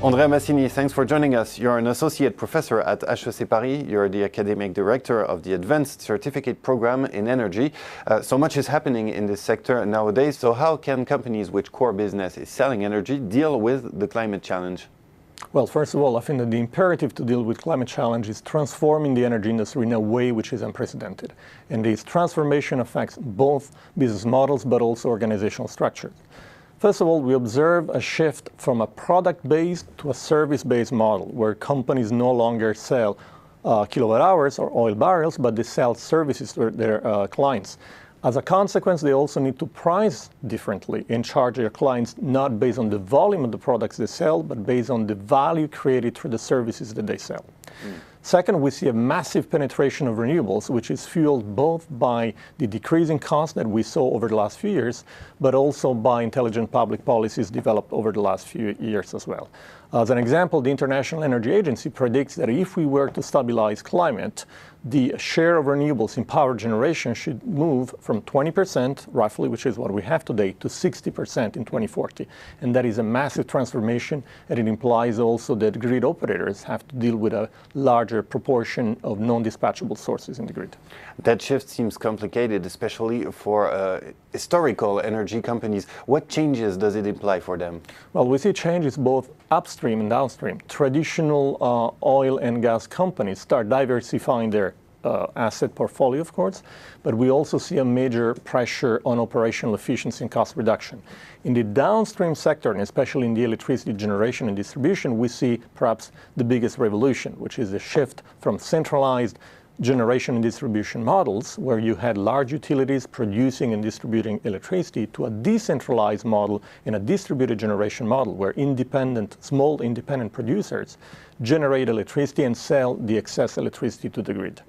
Andrea Masini, thanks for joining us. You're an associate professor at HEC Paris. You're the academic director of the Advanced Certificate Program in Energy. So much is happening in this sector nowadays. So how can companies which core business is selling energy deal with the climate challenge? Well, first of all, I think that the imperative to deal with climate challenge is transforming the energy industry in a way which is unprecedented. And this transformation affects both business models but also organizational structures. First of all, we observe a shift from a product-based to a service-based model, where companies no longer sell kilowatt hours or oil barrels, but they sell services to their clients. As a consequence, they also need to price differently and charge their clients not based on the volume of the products they sell, but based on the value created through the services that they sell. Second, we see a massive penetration of renewables, which is fueled both by the decreasing cost that we saw over the last few years, but also by intelligent public policies developed over the last few years as well. As an example, the International Energy Agency predicts that if we were to stabilize climate, the share of renewables in power generation should move from 20%, roughly, which is what we have today, to 60% in 2040. And that is a massive transformation, and it implies also that grid operators have to deal with a larger proportion of non-dispatchable sources in the grid. That shift seems complicated, especially for historical energy companies. What changes does it imply for them? Well, we see changes both upstream and downstream. Traditional oil and gas companies start diversifying their asset portfolio, of course, but we also see a major pressure on operational efficiency and cost reduction. In the downstream sector, and especially in the electricity generation and distribution, we see perhaps the biggest revolution, which is the shift from centralized generation and distribution models, where you had large utilities producing and distributing electricity, to a decentralized model in a distributed generation model, where small independent producers generate electricity and sell the excess electricity to the grid.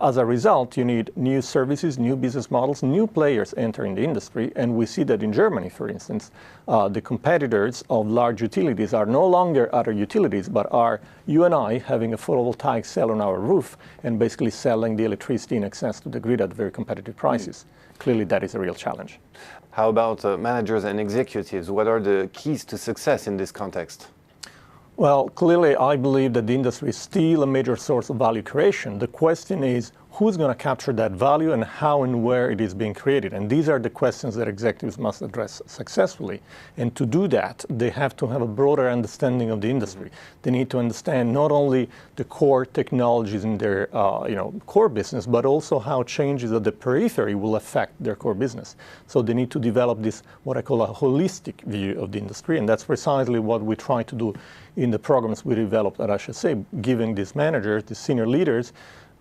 As a result, you need new services, new business models, new players entering the industry, and we see that in Germany, for instance, the competitors of large utilities are no longer other utilities, but are you and I having a photovoltaic cell on our roof and basically selling the electricity in excess to the grid at very competitive prices. Clearly, that is a real challenge. How about managers and executives? What are the keys to success in this context? Well, clearly, I believe that the industry is still a major source of value creation. The question is, who's going to capture that value and how and where it is being created? And these are the questions that executives must address successfully. And to do that, they have to have a broader understanding of the industry. They need to understand not only the core technologies in their core business, but also how changes at the periphery will affect their core business. So they need to develop this, what I call a holistic view of the industry. And that's precisely what we try to do in the programs we developed at HEC, giving these managers, the senior leaders,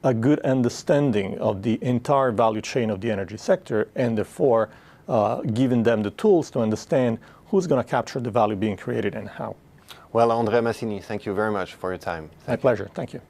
a good understanding of the entire value chain of the energy sector, and therefore giving them the tools to understand who's going to capture the value being created and how. Well, Andrea Masini, thank you very much for your time. My pleasure. Thank you.